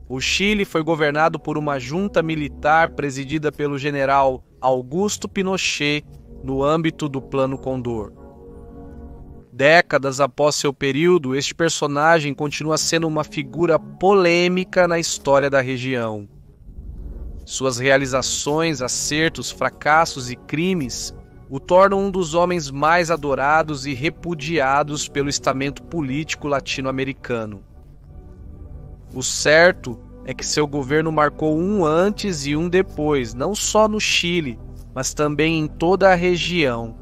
O Chile foi governado por uma junta militar presidida pelo general Augusto Pinochet no âmbito do Plano Condor. Décadas após seu período, este personagem continua sendo uma figura polêmica na história da região. Suas realizações, acertos, fracassos e crimes o tornam um dos homens mais adorados e repudiados pelo estamento político latino-americano. O certo é que seu governo marcou um antes e um depois, não só no Chile, mas também em toda a região.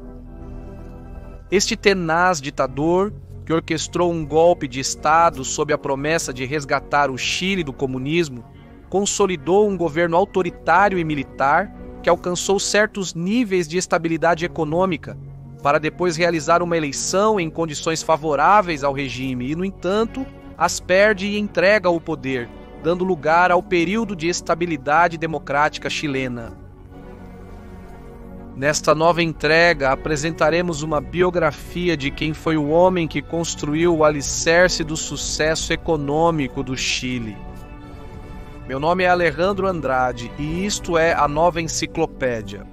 Este tenaz ditador, que orquestrou um golpe de Estado sob a promessa de resgatar o Chile do comunismo, consolidou um governo autoritário e militar que alcançou certos níveis de estabilidade econômica, para depois realizar uma eleição em condições favoráveis ao regime e, no entanto, as perde e entrega o poder, dando lugar ao período de estabilidade democrática chilena. Nesta nova entrega, apresentaremos uma biografia de quem foi o homem que construiu o alicerce do sucesso econômico do Chile. Meu nome é Alejandro Andrade e isto é a Nova Enciclopédia.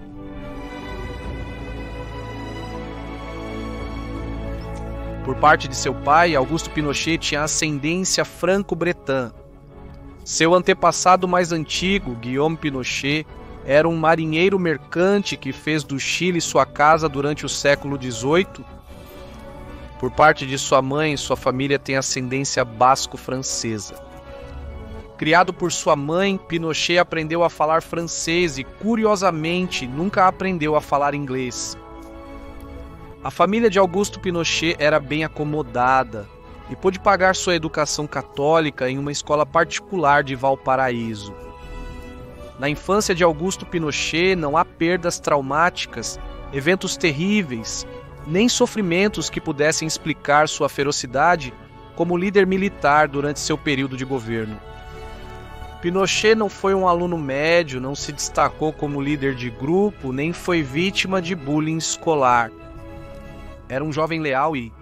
Por parte de seu pai, Augusto Pinochet tinha ascendência franco-bretã. Seu antepassado mais antigo, Guillaume Pinochet, era um marinheiro mercante que fez do Chile sua casa durante o século XVIII. Por parte de sua mãe, sua família tem ascendência basco-francesa. Criado por sua mãe, Pinochet aprendeu a falar francês e, curiosamente, nunca aprendeu a falar inglês. A família de Augusto Pinochet era bem acomodada e pôde pagar sua educação católica em uma escola particular de Valparaíso. Na infância de Augusto Pinochet não há perdas traumáticas, eventos terríveis, nem sofrimentos que pudessem explicar sua ferocidade como líder militar durante seu período de governo. Pinochet não foi um aluno médio, não se destacou como líder de grupo, nem foi vítima de bullying escolar. Era um jovem leal e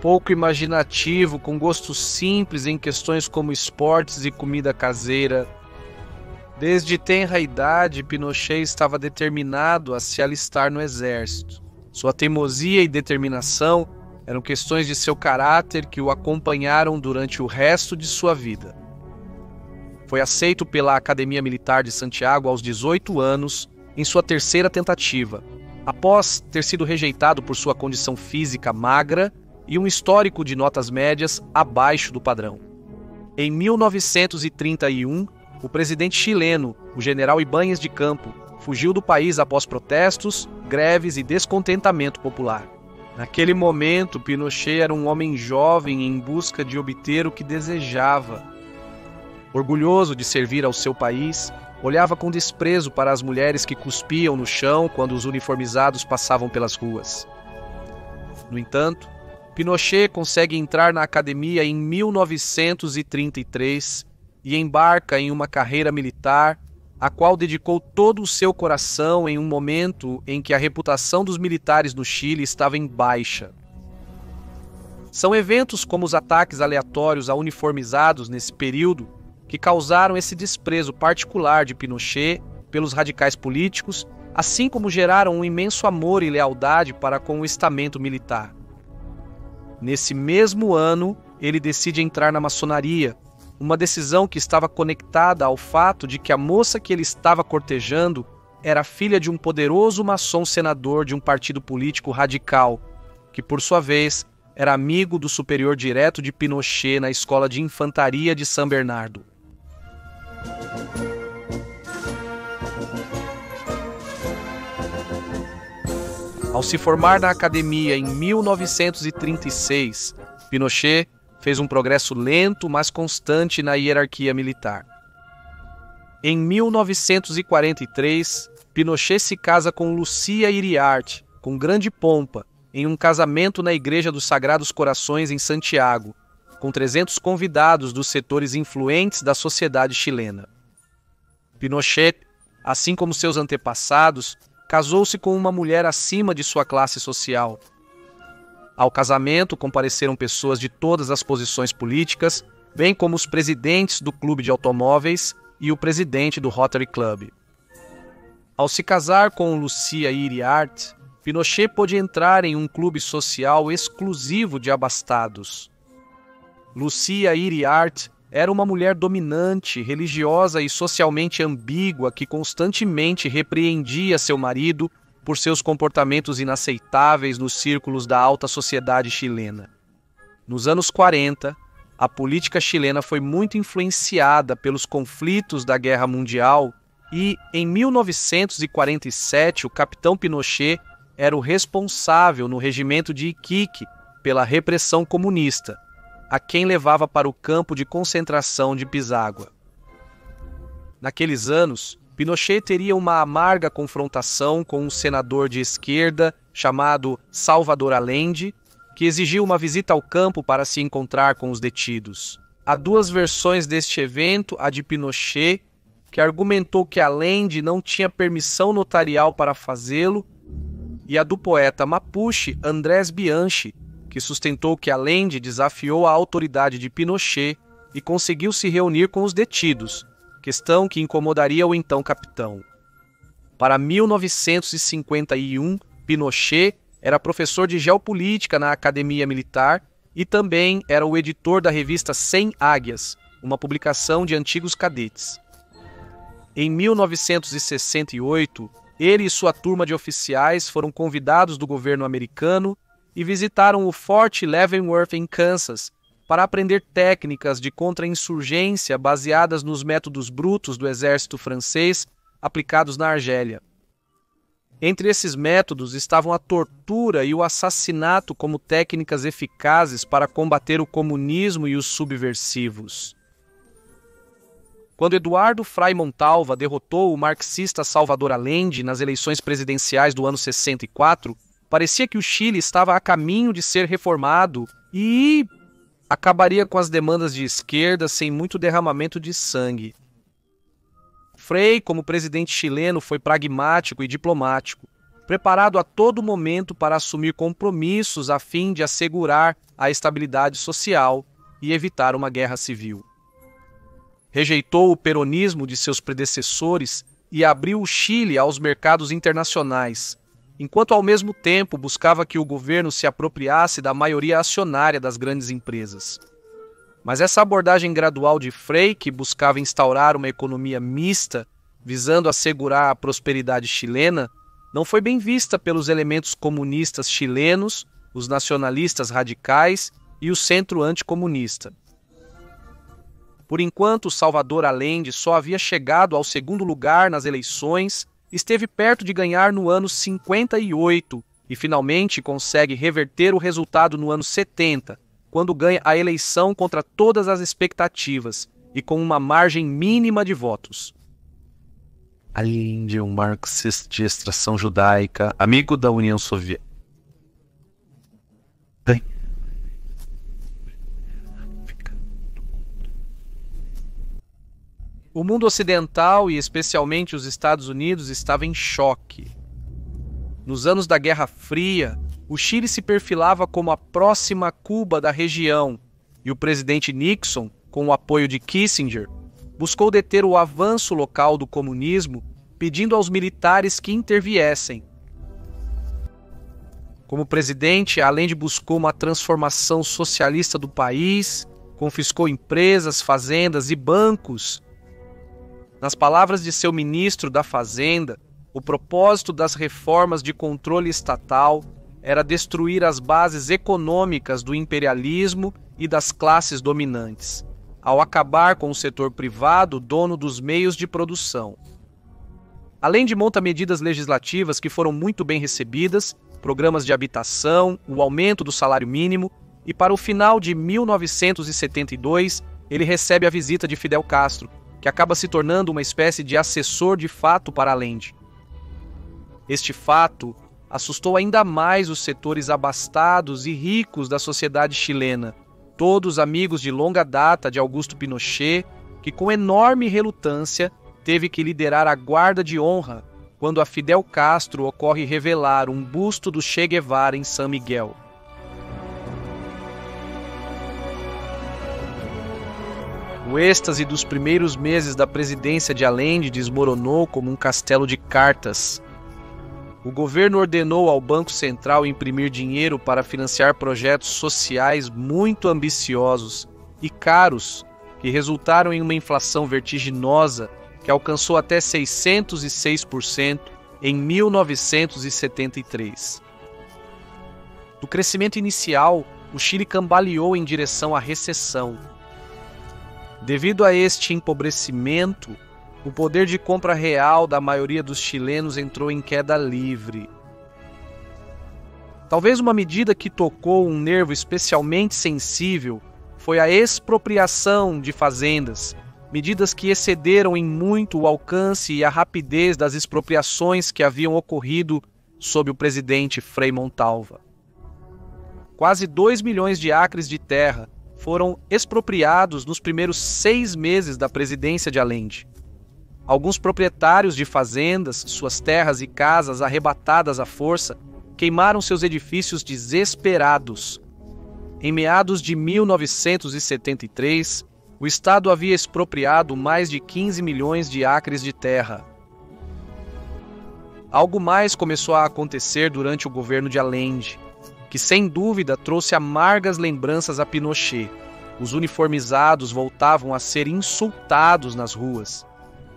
pouco imaginativo, com gostos simples em questões como esportes e comida caseira. Desde tenra idade, Pinochet estava determinado a se alistar no exército. Sua teimosia e determinação eram questões de seu caráter que o acompanharam durante o resto de sua vida. Foi aceito pela Academia Militar de Santiago aos 18 anos, em sua terceira tentativa, após ter sido rejeitado por sua condição física magra e um histórico de notas médias abaixo do padrão. Em 1931, o presidente chileno, o general Ibáñez de Campo, fugiu do país após protestos, greves e descontentamento popular. Naquele momento, Pinochet era um homem jovem em busca de obter o que desejava. Orgulhoso de servir ao seu país, olhava com desprezo para as mulheres que cuspiam no chão quando os uniformizados passavam pelas ruas. No entanto, Pinochet consegue entrar na academia em 1933 e embarca em uma carreira militar, a qual dedicou todo o seu coração em um momento em que a reputação dos militares no Chile estava em baixa. São eventos como os ataques aleatórios a uniformizados nesse período que causaram esse desprezo particular de Pinochet pelos radicais políticos, assim como geraram um imenso amor e lealdade para com o estamento militar. Nesse mesmo ano, ele decide entrar na maçonaria, uma decisão que estava conectada ao fato de que a moça que ele estava cortejando era filha de um poderoso maçom senador de um partido político radical, que por sua vez era amigo do superior direto de Pinochet na escola de infantaria de São Bernardo. Ao se formar na academia em 1936, Pinochet fez um progresso lento, mas constante na hierarquia militar. Em 1943, Pinochet se casa com Lucia Iriarte, com grande pompa, em um casamento na Igreja dos Sagrados Corações em Santiago, com 300 convidados dos setores influentes da sociedade chilena. Pinochet, assim como seus antepassados, casou-se com uma mulher acima de sua classe social. Ao casamento compareceram pessoas de todas as posições políticas, bem como os presidentes do Clube de Automóveis e o presidente do Rotary Club. Ao se casar com Lucia Iriart, Pinochet pôde entrar em um clube social exclusivo de abastados. Lucia Iriart era uma mulher dominante, religiosa e socialmente ambígua que constantemente repreendia seu marido por seus comportamentos inaceitáveis nos círculos da alta sociedade chilena. Nos anos 40, a política chilena foi muito influenciada pelos conflitos da Guerra Mundial e, em 1947, o capitão Pinochet era o responsável no regimento de Iquique pela repressão comunista, a quem levava para o campo de concentração de Pisagua. Naqueles anos, Pinochet teria uma amarga confrontação com um senador de esquerda chamado Salvador Allende, que exigiu uma visita ao campo para se encontrar com os detidos. Há duas versões deste evento, a de Pinochet, que argumentou que Allende não tinha permissão notarial para fazê-lo, e a do poeta mapuche Andrés Bianchi, que sustentou que Allende desafiou a autoridade de Pinochet e conseguiu se reunir com os detidos, questão que incomodaria o então capitão. Para 1951, Pinochet era professor de geopolítica na Academia Militar e também era o editor da revista 100 Águias, uma publicação de antigos cadetes. Em 1968, ele e sua turma de oficiais foram convidados do governo americano e visitaram o Forte Leavenworth em Kansas para aprender técnicas de contra-insurgência baseadas nos métodos brutos do exército francês aplicados na Argélia. Entre esses métodos estavam a tortura e o assassinato como técnicas eficazes para combater o comunismo e os subversivos. Quando Eduardo Frei Montalva derrotou o marxista Salvador Allende nas eleições presidenciais do ano 64, parecia que o Chile estava a caminho de ser reformado e acabaria com as demandas de esquerda sem muito derramamento de sangue. Frei, como presidente chileno, foi pragmático e diplomático, preparado a todo momento para assumir compromissos a fim de assegurar a estabilidade social e evitar uma guerra civil. Rejeitou o peronismo de seus predecessores e abriu o Chile aos mercados internacionais, enquanto ao mesmo tempo buscava que o governo se apropriasse da maioria acionária das grandes empresas. Mas essa abordagem gradual de Frei, que buscava instaurar uma economia mista, visando assegurar a prosperidade chilena, não foi bem vista pelos elementos comunistas chilenos, os nacionalistas radicais e o centro anticomunista. Por enquanto, Salvador Allende só havia chegado ao segundo lugar nas eleições, esteve perto de ganhar no ano 58 e finalmente consegue reverter o resultado no ano 70, quando ganha a eleição contra todas as expectativas e com uma margem mínima de votos. Allende, um marxista de extração judaica, amigo da União Soviética. O mundo ocidental, e especialmente os Estados Unidos, estava em choque. Nos anos da Guerra Fria, o Chile se perfilava como a próxima Cuba da região, e o presidente Nixon, com o apoio de Kissinger, buscou deter o avanço local do comunismo, pedindo aos militares que interviessem. Como presidente, Allende buscou uma transformação socialista do país, confiscou empresas, fazendas e bancos. Nas palavras de seu ministro da Fazenda, o propósito das reformas de controle estatal era destruir as bases econômicas do imperialismo e das classes dominantes, ao acabar com o setor privado, dono dos meios de produção. Allende monta medidas legislativas que foram muito bem recebidas, programas de habitação, o aumento do salário mínimo, e para o final de 1972, ele recebe a visita de Fidel Castro, que acaba se tornando uma espécie de assessor de fato para Allende. Este fato assustou ainda mais os setores abastados e ricos da sociedade chilena, todos amigos de longa data de Augusto Pinochet, que com enorme relutância teve que liderar a guarda de honra quando a Fidel Castro ocorre revelar um busto do Che Guevara em San Miguel. O êxtase dos primeiros meses da presidência de Allende desmoronou como um castelo de cartas. O governo ordenou ao Banco Central imprimir dinheiro para financiar projetos sociais muito ambiciosos e caros, que resultaram em uma inflação vertiginosa que alcançou até 606% em 1973. Do crescimento inicial, o Chile cambaleou em direção à recessão. Devido a este empobrecimento, o poder de compra real da maioria dos chilenos entrou em queda livre. Talvez uma medida que tocou um nervo especialmente sensível foi a expropriação de fazendas, medidas que excederam em muito o alcance e a rapidez das expropriações que haviam ocorrido sob o presidente Frei Montalva. Quase 2 milhões de acres de terra foram expropriados nos primeiros 6 meses da presidência de Allende. Alguns proprietários de fazendas, suas terras e casas arrebatadas à força, queimaram seus edifícios desesperados. Em meados de 1973, o Estado havia expropriado mais de 15 milhões de acres de terra. Algo mais começou a acontecer durante o governo de Allende, que sem dúvida trouxe amargas lembranças a Pinochet. Os uniformizados voltavam a ser insultados nas ruas.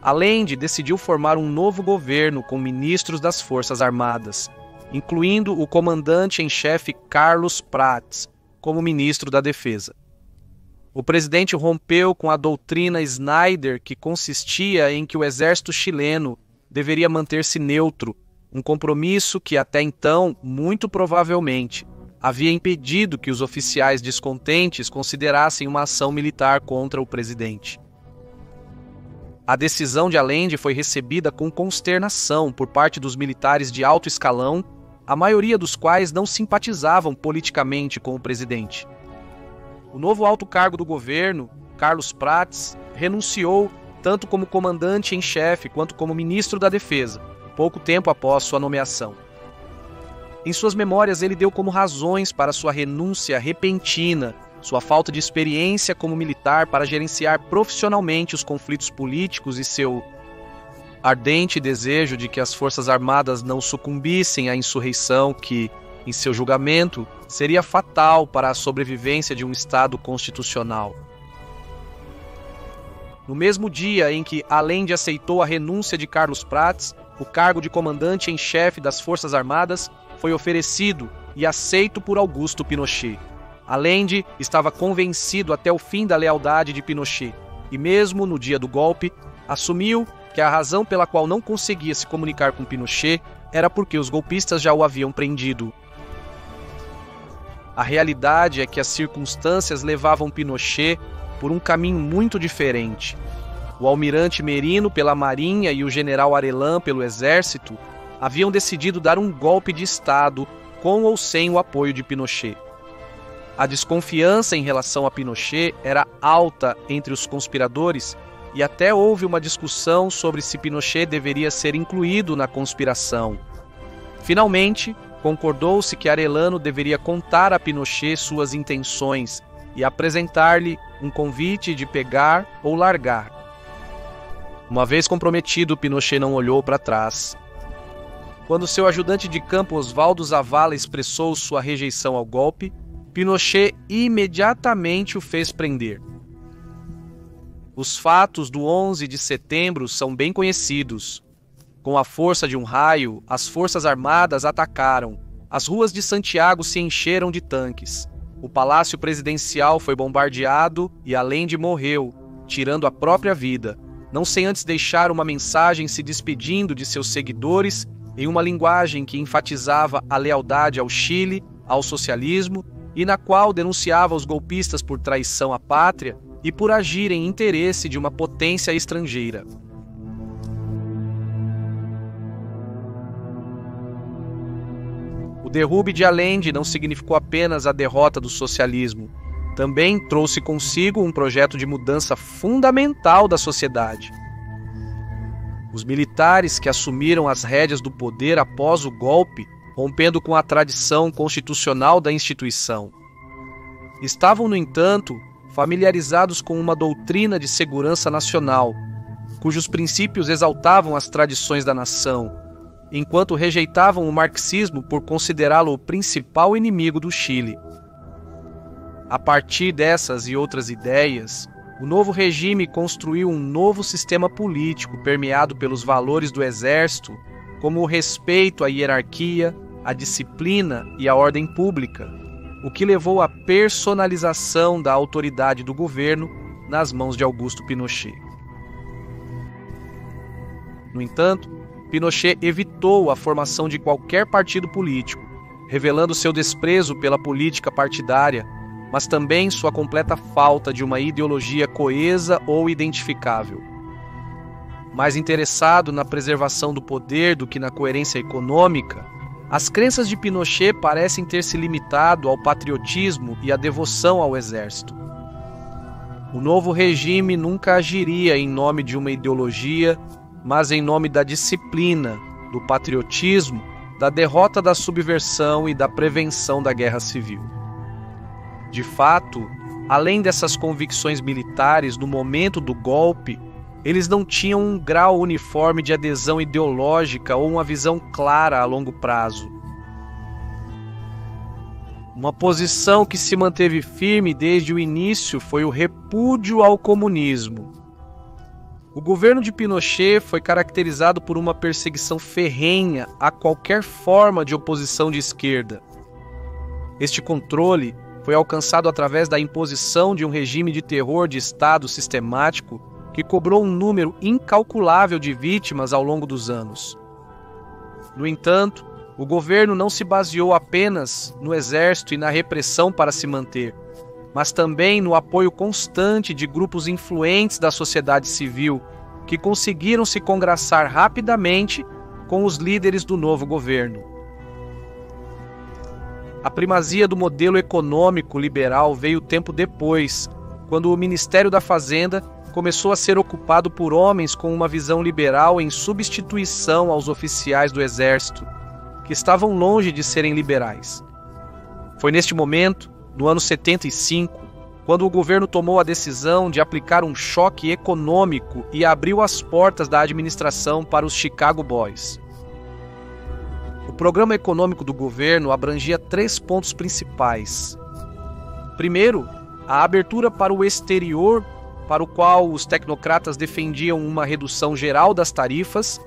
Allende decidiu formar um novo governo com ministros das Forças Armadas, incluindo o comandante-em-chefe Carlos Prates como ministro da Defesa. O presidente rompeu com a doutrina Snyder, que consistia em que o exército chileno deveria manter-se neutro, um compromisso que até então, muito provavelmente, havia impedido que os oficiais descontentes considerassem uma ação militar contra o presidente. A decisão de Allende foi recebida com consternação por parte dos militares de alto escalão, a maioria dos quais não simpatizavam politicamente com o presidente. O novo alto cargo do governo, Carlos Prates, renunciou tanto como comandante-em-chefe quanto como ministro da Defesa, pouco tempo após sua nomeação. Em suas memórias, ele deu como razões para sua renúncia repentina sua falta de experiência como militar para gerenciar profissionalmente os conflitos políticos e seu ardente desejo de que as Forças Armadas não sucumbissem à insurreição que, em seu julgamento, seria fatal para a sobrevivência de um Estado constitucional. No mesmo dia em que Allende aceitou a renúncia de Carlos Prates, o cargo de comandante-em-chefe das Forças Armadas foi oferecido e aceito por Augusto Pinochet. Allende estava convencido até o fim da lealdade de Pinochet e, mesmo no dia do golpe, assumiu que a razão pela qual não conseguia se comunicar com Pinochet era porque os golpistas já o haviam prendido. A realidade é que as circunstâncias levavam Pinochet por um caminho muito diferente. O almirante Merino pela Marinha e o general Arellán pelo Exército haviam decidido dar um golpe de Estado com ou sem o apoio de Pinochet. A desconfiança em relação a Pinochet era alta entre os conspiradores e até houve uma discussão sobre se Pinochet deveria ser incluído na conspiração. Finalmente, concordou-se que Arellano deveria contar a Pinochet suas intenções e apresentar-lhe um convite de pegar ou largar. Uma vez comprometido, Pinochet não olhou para trás. Quando seu ajudante de campo Oswaldo Zavala expressou sua rejeição ao golpe, Pinochet imediatamente o fez prender. Os fatos do 11 de setembro são bem conhecidos. Com a força de um raio, as Forças Armadas atacaram. As ruas de Santiago se encheram de tanques. O Palácio Presidencial foi bombardeado e Allende morreu, tirando a própria vida, não sem antes deixar uma mensagem se despedindo de seus seguidores em uma linguagem que enfatizava a lealdade ao Chile, ao socialismo, e na qual denunciava os golpistas por traição à pátria e por agir em interesse de uma potência estrangeira. O derrube de Allende não significou apenas a derrota do socialismo, também trouxe consigo um projeto de mudança fundamental da sociedade. Os militares que assumiram as rédeas do poder após o golpe, rompendo com a tradição constitucional da instituição, estavam, no entanto, familiarizados com uma doutrina de segurança nacional, cujos princípios exaltavam as tradições da nação, enquanto rejeitavam o marxismo por considerá-lo o principal inimigo do Chile. A partir dessas e outras ideias, o novo regime construiu um novo sistema político permeado pelos valores do exército, como o respeito à hierarquia, a disciplina e a ordem pública, o que levou à personalização da autoridade do governo nas mãos de Augusto Pinochet. No entanto, Pinochet evitou a formação de qualquer partido político, revelando seu desprezo pela política partidária, mas também sua completa falta de uma ideologia coesa ou identificável. Mais interessado na preservação do poder do que na coerência econômica, as crenças de Pinochet parecem ter se limitado ao patriotismo e à devoção ao exército. O novo regime nunca agiria em nome de uma ideologia, mas em nome da disciplina, do patriotismo, da derrota da subversão e da prevenção da guerra civil. De fato, além dessas convicções militares no momento do golpe, eles não tinham um grau uniforme de adesão ideológica ou uma visão clara a longo prazo. Uma posição que se manteve firme desde o início foi o repúdio ao comunismo. O governo de Pinochet foi caracterizado por uma perseguição ferrenha a qualquer forma de oposição de esquerda. Este controle foi alcançado através da imposição de um regime de terror de Estado sistemático que cobrou um número incalculável de vítimas ao longo dos anos. No entanto, o governo não se baseou apenas no exército e na repressão para se manter, mas também no apoio constante de grupos influentes da sociedade civil que conseguiram se congraçar rapidamente com os líderes do novo governo. A primazia do modelo econômico liberal veio tempo depois, quando o Ministério da Fazenda começou a ser ocupado por homens com uma visão liberal em substituição aos oficiais do Exército, que estavam longe de serem liberais. Foi neste momento, no ano 75, quando o governo tomou a decisão de aplicar um choque econômico e abriu as portas da administração para os Chicago Boys. O programa econômico do governo abrangia 3 pontos principais. Primeiro, a abertura para o exterior, para o qual os tecnocratas defendiam uma redução geral das tarifas,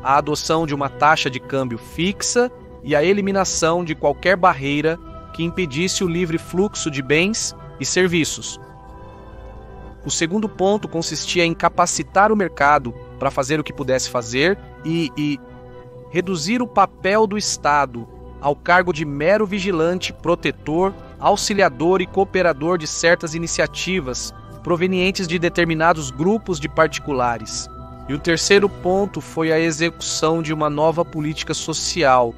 a adoção de uma taxa de câmbio fixa e a eliminação de qualquer barreira que impedisse o livre fluxo de bens e serviços. O segundo ponto consistia em capacitar o mercado para fazer o que pudesse fazer e reduzir o papel do Estado ao cargo de mero vigilante, protetor, auxiliador e cooperador de certas iniciativas provenientes de determinados grupos de particulares. E o terceiro ponto foi a execução de uma nova política social,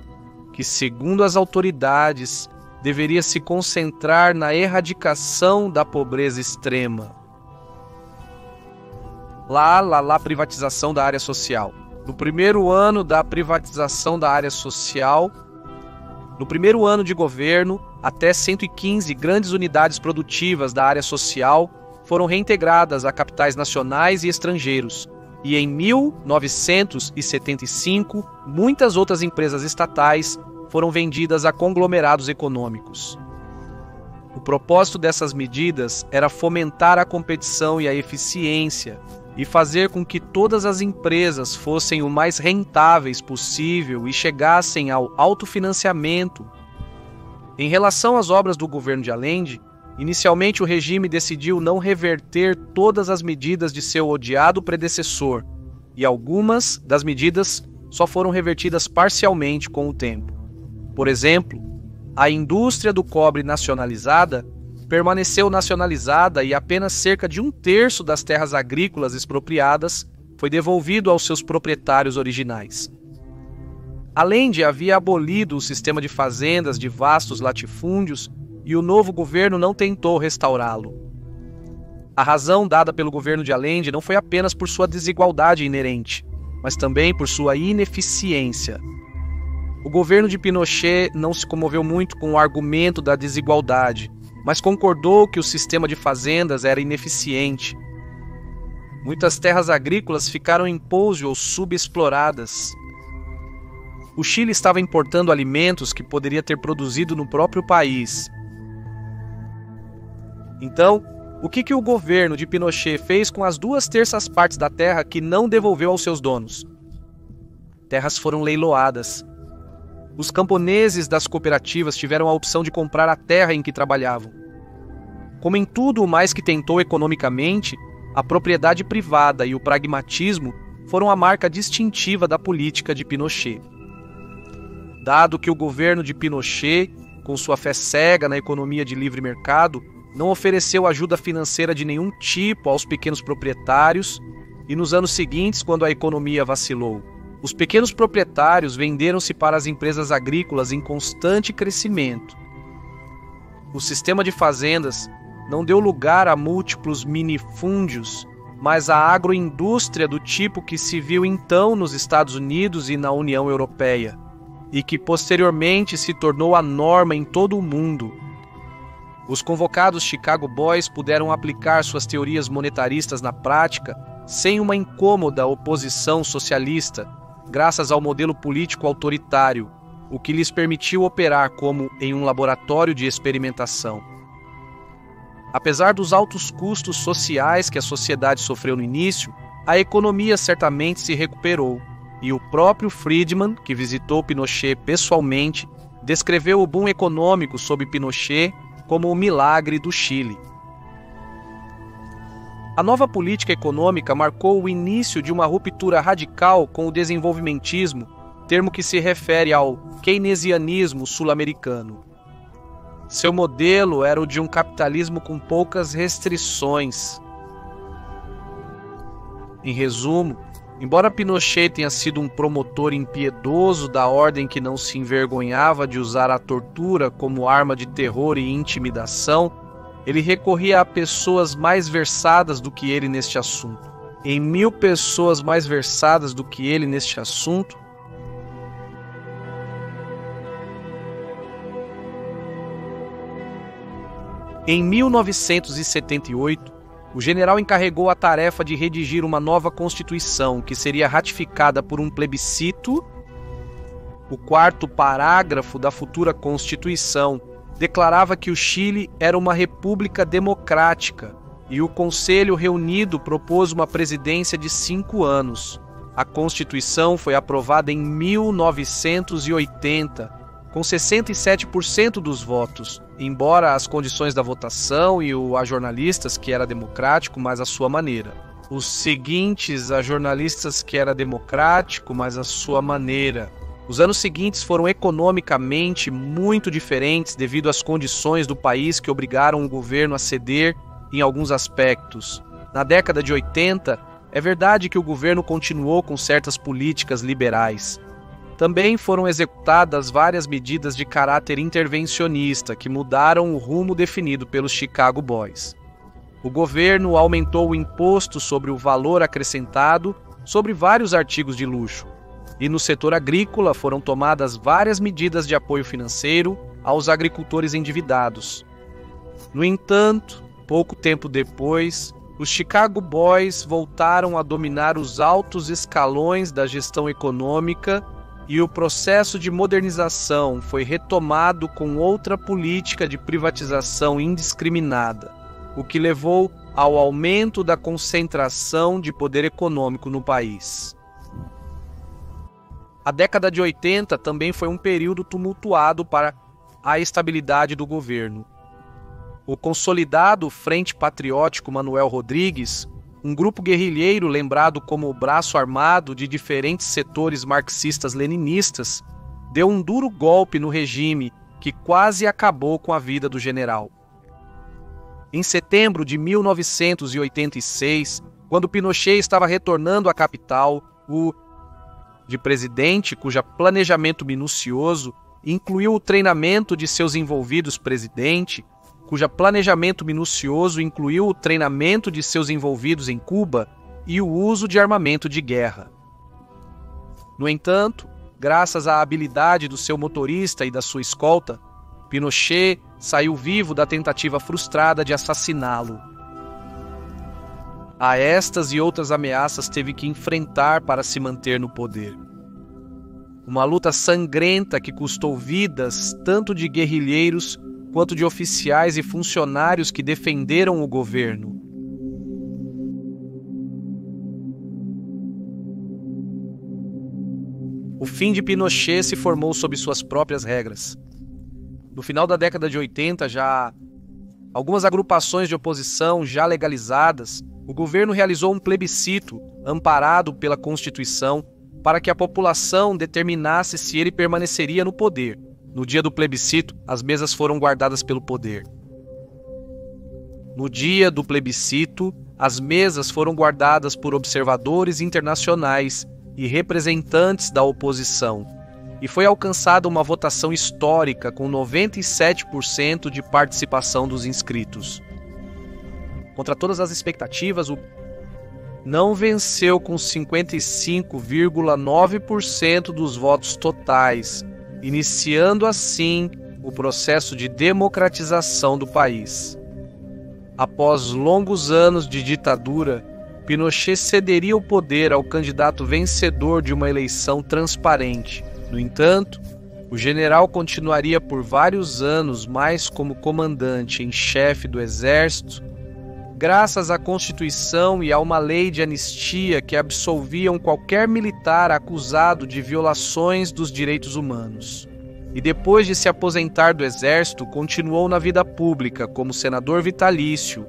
que, segundo as autoridades, deveria se concentrar na erradicação da pobreza extrema. Privatização da área social. No primeiro ano da privatização da área social, no primeiro ano de governo, até 115 grandes unidades produtivas da área social foram reintegradas a capitais nacionais e estrangeiros. E em 1975, muitas outras empresas estatais foram vendidas a conglomerados econômicos. O propósito dessas medidas era fomentar a competição e a eficiência e fazer com que todas as empresas fossem o mais rentáveis possível e chegassem ao autofinanciamento. Em relação às obras do governo de Allende, inicialmente o regime decidiu não reverter todas as medidas de seu odiado predecessor, e algumas das medidas só foram revertidas parcialmente com o tempo. Por exemplo, a indústria do cobre nacionalizada permaneceu nacionalizada e apenas cerca de 1/3 das terras agrícolas expropriadas foi devolvido aos seus proprietários originais. Allende havia abolido o sistema de fazendas de vastos latifúndios e o novo governo não tentou restaurá-lo. A razão dada pelo governo de Allende não foi apenas por sua desigualdade inerente, mas também por sua ineficiência. O governo de Pinochet não se comoveu muito com o argumento da desigualdade, mas concordou que o sistema de fazendas era ineficiente. Muitas terras agrícolas ficaram em pouso ou subexploradas. O Chile estava importando alimentos que poderia ter produzido no próprio país. Então, o que o governo de Pinochet fez com as 2/3 da terra que não devolveu aos seus donos? Terras foram leiloadas. Os camponeses das cooperativas tiveram a opção de comprar a terra em que trabalhavam. Como em tudo o mais que tentou economicamente, a propriedade privada e o pragmatismo foram a marca distintiva da política de Pinochet. Dado que o governo de Pinochet, com sua fé cega na economia de livre mercado, não ofereceu ajuda financeira de nenhum tipo aos pequenos proprietários, e nos anos seguintes, quando a economia vacilou, os pequenos proprietários venderam-se para as empresas agrícolas em constante crescimento. O sistema de fazendas não deu lugar a múltiplos minifúndios, mas à agroindústria do tipo que se viu então nos Estados Unidos e na União Europeia, e que posteriormente se tornou a norma em todo o mundo. Os convocados Chicago Boys puderam aplicar suas teorias monetaristas na prática sem uma incômoda oposição socialista, graças ao modelo político autoritário, o que lhes permitiu operar como em um laboratório de experimentação. Apesar dos altos custos sociais que a sociedade sofreu no início, a economia certamente se recuperou, e o próprio Friedman, que visitou Pinochet pessoalmente, descreveu o boom econômico sob Pinochet como o milagre do Chile. A nova política econômica marcou o início de uma ruptura radical com o desenvolvimentismo, termo que se refere ao keynesianismo sul-americano. Seu modelo era o de um capitalismo com poucas restrições. Em resumo, embora Pinochet tenha sido um promotor impiedoso da ordem que não se envergonhava de usar a tortura como arma de terror e intimidação, ele recorria a pessoas mais versadas do que ele neste assunto. Em 1000 pessoas mais versadas do que ele neste assunto, em 1978, o general encarregou a tarefa de redigir uma nova Constituição que seria ratificada por um plebiscito. O 4º parágrafo da futura Constituição declarava que o Chile era uma república democrática e o Conselho Reunido propôs uma presidência de 5 anos. A Constituição foi aprovada em 1980, com 67% dos votos, embora as condições da votação e a jornalistas que era democrático, mas à sua maneira. Os seguintes, a jornalistas que era democrático, mas à sua maneira. Os anos seguintes foram economicamente muito diferentes devido às condições do país que obrigaram o governo a ceder em alguns aspectos. Na década de 80, é verdade que o governo continuou com certas políticas liberais. Também foram executadas várias medidas de caráter intervencionista que mudaram o rumo definido pelos Chicago Boys. O governo aumentou o imposto sobre o valor acrescentado sobre vários artigos de luxo. E no setor agrícola foram tomadas várias medidas de apoio financeiro aos agricultores endividados. No entanto, pouco tempo depois, os Chicago Boys voltaram a dominar os altos escalões da gestão econômica e o processo de modernização foi retomado com outra política de privatização indiscriminada, o que levou ao aumento da concentração de poder econômico no país. A década de 80 também foi um período tumultuado para a estabilidade do governo. O consolidado Frente Patriótico Manuel Rodrigues, um grupo guerrilheiro lembrado como o braço armado de diferentes setores marxistas-leninistas, deu um duro golpe no regime que quase acabou com a vida do general. Em setembro de 1986, quando Pinochet estava retornando à capital, o de presidente, cujo planejamento minucioso incluiu o treinamento de seus envolvidos em Cuba e o uso de armamento de guerra. No entanto, graças à habilidade do seu motorista e da sua escolta, Pinochet saiu vivo da tentativa frustrada de assassiná-lo. A estas e outras ameaças teve que enfrentar para se manter no poder. Uma luta sangrenta que custou vidas tanto de guerrilheiros quanto de oficiais e funcionários que defenderam o governo. O fim de Pinochet se formou sob suas próprias regras. No final da década de 80, já algumas agrupações de oposição já legalizadas, o governo realizou um plebiscito amparado pela Constituição para que a população determinasse se ele permaneceria no poder. No dia do plebiscito, as mesas foram guardadas pelo poder. No dia do plebiscito, as mesas foram guardadas por observadores internacionais e representantes da oposição, e foi alcançada uma votação histórica com 97% de participação dos inscritos. Contra todas as expectativas, o não venceu com 55,9% dos votos totais, iniciando assim o processo de democratização do país. Após longos anos de ditadura, Pinochet cederia o poder ao candidato vencedor de uma eleição transparente. No entanto, o general continuaria por vários anos mais como comandante em chefe do exército, graças à Constituição e a uma lei de anistia que absolviam qualquer militar acusado de violações dos direitos humanos. E depois de se aposentar do exército, continuou na vida pública como senador vitalício,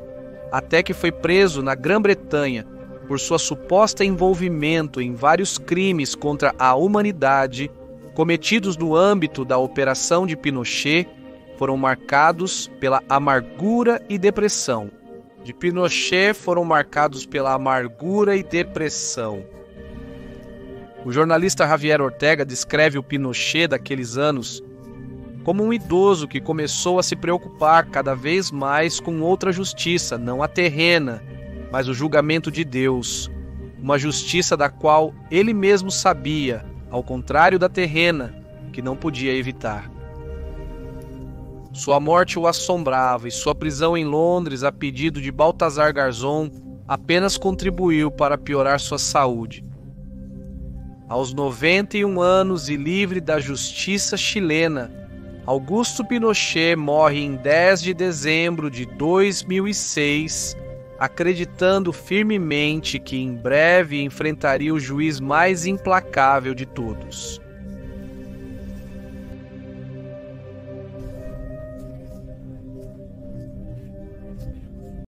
até que foi preso na Grã-Bretanha por sua suposta envolvimento em vários crimes contra a humanidade cometidos no âmbito da Operação de Pinochet, foram marcados pela amargura e depressão. De Pinochet foram marcados pela amargura e depressão. O jornalista Javier Ortega descreve o Pinochet daqueles anos como um idoso que começou a se preocupar cada vez mais com outra justiça, não a terrena, mas o julgamento de Deus, uma justiça da qual ele mesmo sabia, ao contrário da terrena, que não podia evitar. Sua morte o assombrava e sua prisão em Londres, a pedido de Baltazar Garzón, apenas contribuiu para piorar sua saúde. Aos 91 anos e livre da justiça chilena, Augusto Pinochet morre em 10 de dezembro de 2006, acreditando firmemente que em breve enfrentaria o juiz mais implacável de todos.